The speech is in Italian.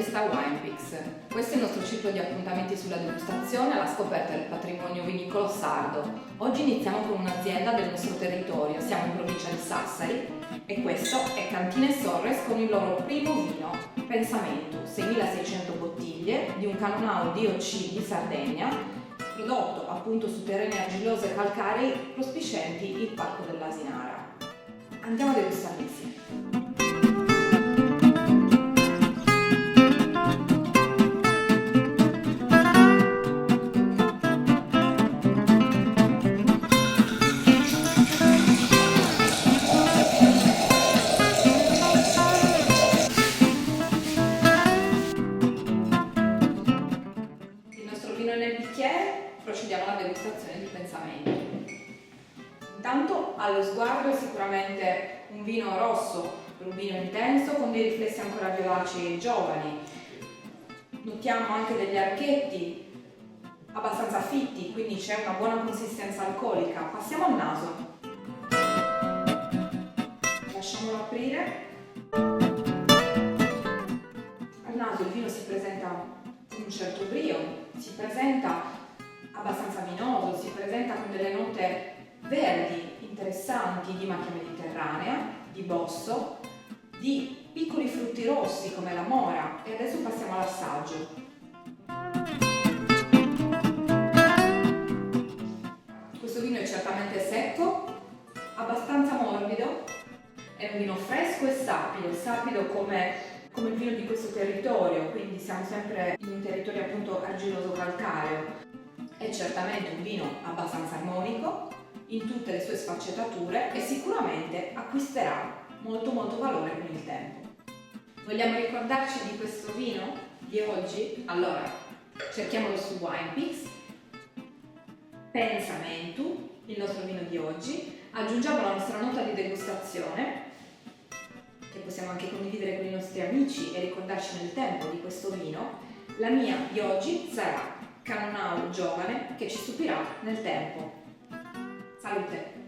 rivista WinePix. Questo è il nostro ciclo di appuntamenti sulla degustazione alla scoperta del patrimonio vinicolo sardo. Oggi iniziamo con un'azienda del nostro territorio, siamo in provincia di Sassari e questo è Cantine Sorres con il loro primo vino, Pensamento, 6600 bottiglie di un Canonau DOC di Sardegna, prodotto appunto su terreni argillosi e calcarei prospicienti il Parco dell'Asinara. Andiamo a degustarli insieme. Nel bicchiere procediamo alla degustazione di Pensamento. Intanto allo sguardo è sicuramente un vino rosso, un vino intenso con dei riflessi ancora vivaci e giovani. Notiamo anche degli archetti abbastanza fitti, quindi c'è una buona consistenza alcolica. Passiamo al naso. Lasciamolo aprire. Al naso il vino si presenta con un certo brio, si presenta abbastanza vinoso, si presenta con delle note verdi interessanti di macchia mediterranea, di bosso, di piccoli frutti rossi come la mora e adesso passiamo all'assaggio. Questo vino è certamente secco, abbastanza morbido, è un vino fresco e sapido come il vino di questo territorio, quindi siamo sempre in un territorio appunto argilloso calcareo. È certamente un vino abbastanza armonico in tutte le sue sfaccettature e sicuramente acquisterà molto valore con il tempo. Vogliamo ricordarci di questo vino di oggi? Allora, cerchiamolo su WinePix. Pensamento, il nostro vino di oggi. Aggiungiamo la nostra nota di degustazione, che possiamo anche condividere con i nostri amici e ricordarci nel tempo di questo vino. La mia di oggi sarà Canonau giovane che ci stupirà nel tempo. Salute!